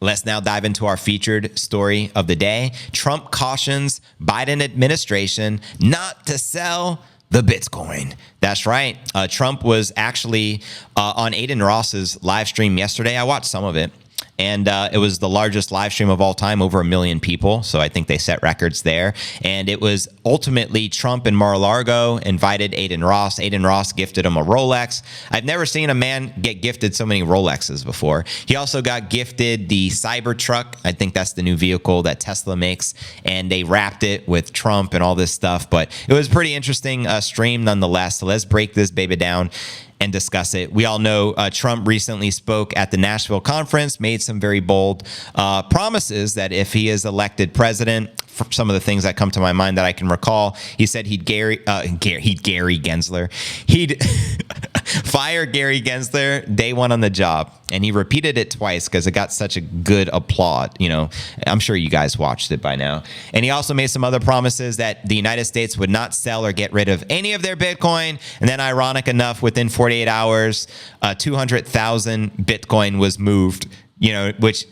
Let's now dive into our featured story of the day. Trump cautions Biden administration not to sell the Bitcoin. That's right. Trump was actually on Adin Ross's live stream yesterday. I watched some of it. And it was the largest live stream of all time, over 1 million people. So I think they set records there. And it was ultimately Trump and Mar-a-Lago invited Adin Ross. Adin Ross gifted him a Rolex. I've never seen a man get gifted so many Rolexes before. He also got gifted the Cybertruck. I think that's the new vehicle that Tesla makes. And they wrapped it with Trump and all this stuff. But it was a pretty interesting stream nonetheless. So let's break this baby down and discuss it. We all know Trump recently spoke at the Nashville conference, made some very bold promises that if he is elected president, for some of the things that come to my mind that I can recall, he said he'd Gary Gensler. He'd fire Gary Gensler day one on the job. And he repeated it twice because it got such a good applaud. You know, I'm sure you guys watched it by now. And he also made some other promises that the United States would not sell or get rid of any of their Bitcoin. And then, ironic enough, within 48 hours, 200,000 Bitcoin was moved, you know, which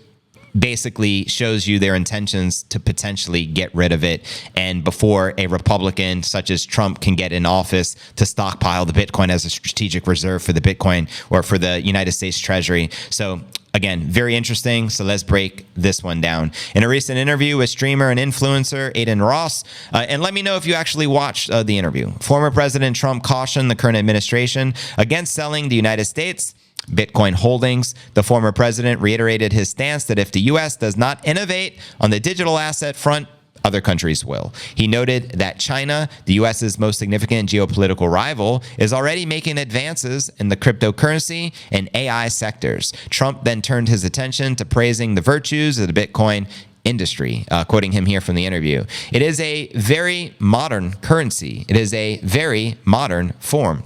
basically shows you their intentions to potentially get rid of it. And before a Republican such as Trump can get in office to stockpile the Bitcoin as a strategic reserve for the Bitcoin or for the United States Treasury. So again, very interesting. So let's break this one down. In a recent interview with streamer and influencer Adin Ross, and let me know if you actually watched the interview, former President Trump cautioned the current administration against selling the United States Bitcoin holdings. The former president reiterated his stance that if the U.S. does not innovate on the digital asset front, other countries will. He noted that China, the U.S.'s most significant geopolitical rival, is already making advances in the cryptocurrency and AI sectors. Trump then turned his attention to praising the virtues of the Bitcoin industry, quoting him here from the interview. It is a very modern currency. It is a very modern form.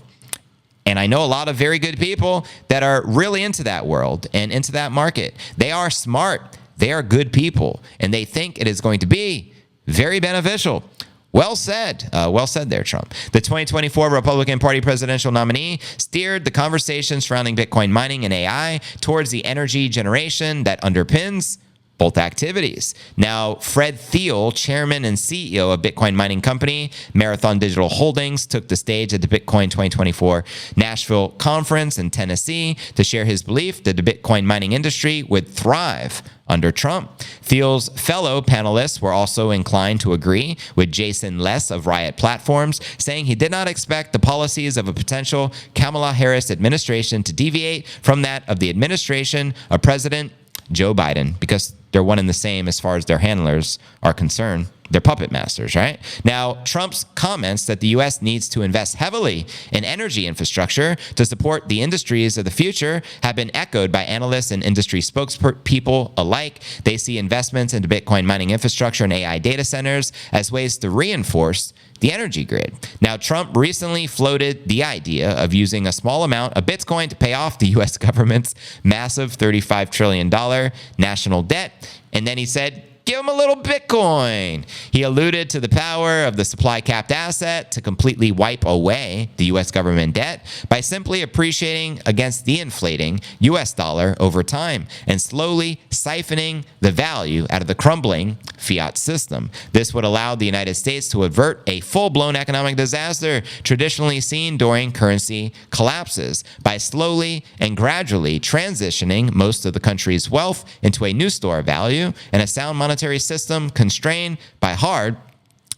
And I know a lot of very good people that are really into that world and into that market. They are smart. They are good people. And they think it is going to be very beneficial. Well said. Well said there, Trump. The 2024 Republican Party presidential nominee steered the conversation surrounding Bitcoin mining and AI towards the energy generation that underpins both activities. Now, Fred Thiel, chairman and CEO of Bitcoin mining company Marathon Digital Holdings, took the stage at the Bitcoin 2024 Nashville conference in Tennessee to share his belief that the Bitcoin mining industry would thrive under Trump. Thiel's fellow panelists were also inclined to agree with Jason Less of Riot Platforms, saying he did not expect the policies of a potential Kamala Harris administration to deviate from that of the administration of President Joe Biden, because they're one and the same as far as their handlers are concerned. They're puppet masters, right? Now, Trump's comments that the U.S. needs to invest heavily in energy infrastructure to support the industries of the future have been echoed by analysts and industry spokespeople alike. They see investments into Bitcoin mining infrastructure and AI data centers as ways to reinforce the energy grid. Now, Trump recently floated the idea of using a small amount of Bitcoin to pay off the U.S. government's massive $35 trillion national debt. And then he said, give him a little Bitcoin. He alluded to the power of the supply-capped asset to completely wipe away the U.S. government debt by simply appreciating against the inflating U.S. dollar over time and slowly siphoning the value out of the crumbling fiat system. This would allow the United States to avert a full-blown economic disaster traditionally seen during currency collapses by slowly and gradually transitioning most of the country's wealth into a new store of value and a sound monetary system constrained by hard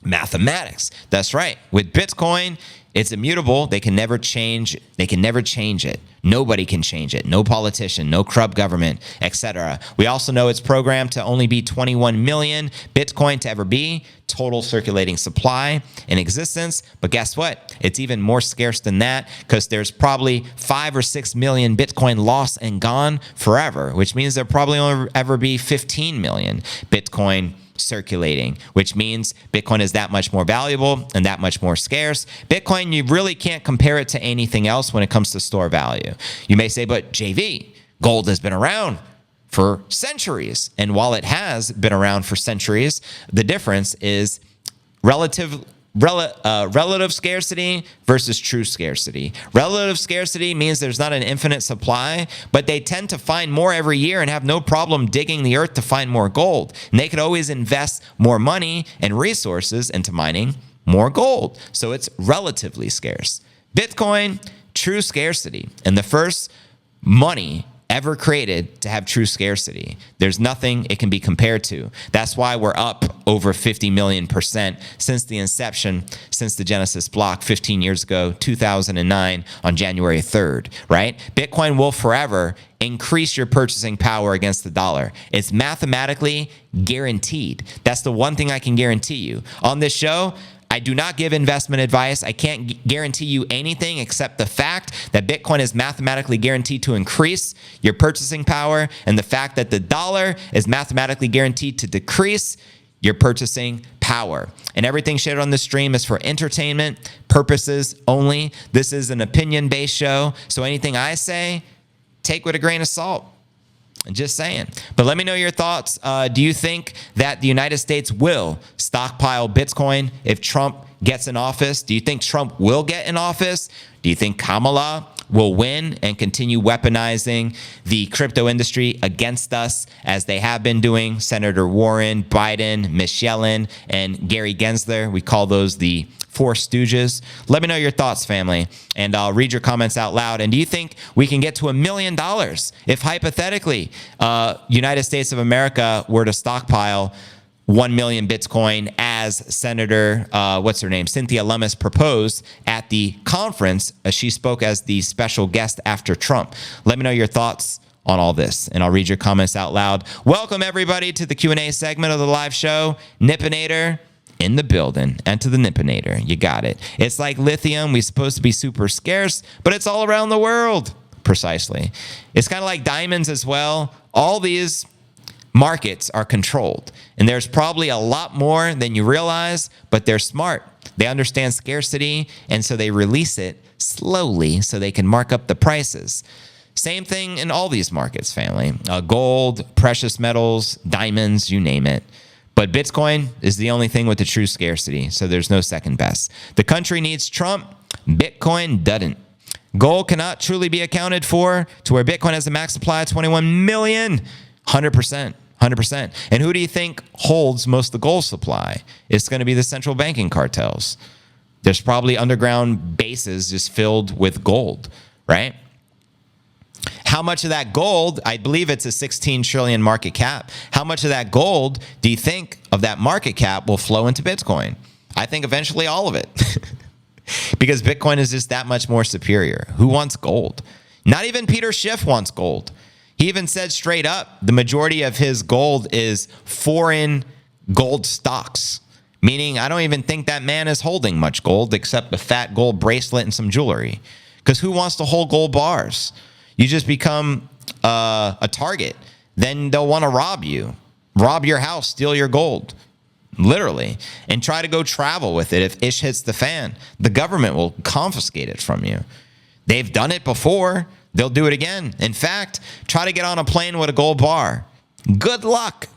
mathematics. That's right. With Bitcoin, it's immutable. They can never change. They can never change it. Nobody can change it. No politician, no corrupt government, etc. We also know it's programmed to only be 21 million Bitcoin to ever be total circulating supply in existence. But guess what? It's even more scarce than that because there's probably 5 or 6 million Bitcoin lost and gone forever, which means there'll probably only ever be 15 million Bitcoin circulating, which means Bitcoin is that much more valuable and that much more scarce. Bitcoin, you really can't compare it to anything else when it comes to store value. You may say, but JV, gold has been around for centuries. And while it has been around for centuries, the difference is relative Relative scarcity versus true scarcity. Relative scarcity means there's not an infinite supply, but they tend to find more every year and have no problem digging the earth to find more gold. And they could always invest more money and resources into mining more gold. So it's relatively scarce. Bitcoin, true scarcity. And the first money ever created to have true scarcity. There's nothing it can be compared to. That's why we're up over 50 million% since the inception, since the Genesis block 15 years ago, 2009 on January 3rd, right? Bitcoin will forever increase your purchasing power against the dollar. It's mathematically guaranteed. That's the one thing I can guarantee you. On this show, I do not give investment advice. I can't guarantee you anything except the fact that Bitcoin is mathematically guaranteed to increase your purchasing power, and the fact that the dollar is mathematically guaranteed to decrease your purchasing power. And everything shared on this stream is for entertainment purposes only. This is an opinion-based show, so anything I say, take with a grain of salt. Just saying. But let me know your thoughts. Do you think that the United States will stockpile Bitcoin if Trump gets in office? Do you think Trump will get in office? Do you think Kamala will win and continue weaponizing the crypto industry against us as they have been doing? Senator Warren, Biden, Miss Yellen, and Gary Gensler. We call those the Four Stooges. Let me know your thoughts, family, and I'll read your comments out loud. And do you think we can get to $1 million if hypothetically United States of America were to stockpile 1 million Bitcoin as Senator, what's her name, Cynthia Lummis proposed at the conference as she spoke as the special guest after Trump? Let me know your thoughts on all this, and I'll read your comments out loud. Welcome, everybody, to the Q&A segment of the live show. Nipinator in the building. Enter the Nipinator. You got it. It's like lithium. We're supposed to be super scarce, but it's all around the world. Precisely. It's kind of like diamonds as well. All these markets are controlled, and there's probably a lot more than you realize, but they're smart. They understand scarcity, and so they release it slowly so they can mark up the prices. Same thing in all these markets, family. Gold, precious metals, diamonds, you name it. But Bitcoin is the only thing with the true scarcity, so there's no second best. The country needs Trump. Bitcoin doesn't. Gold cannot truly be accounted for to where Bitcoin has a max supply of 21 million. 100%. 100%. And who do you think holds most of the gold supply? It's going to be the central banking cartels. There's probably underground bases just filled with gold, right? How much of that gold, I believe it's a 16 trillion market cap. How much of that gold do you think of that market cap will flow into Bitcoin? I think eventually all of it. Because Bitcoin is just that much more superior. Who wants gold? Not even Peter Schiff wants gold. He even said straight up, the majority of his gold is foreign gold stocks. Meaning, I don't even think that man is holding much gold except a fat gold bracelet and some jewelry. Because who wants to hold gold bars? You just become a target. Then they'll want to rob you, rob your house, steal your gold, literally, and try to go travel with it. If ish hits the fan, the government will confiscate it from you. They've done it before. They'll do it again. In fact, try to get on a plane with a gold bar. Good luck.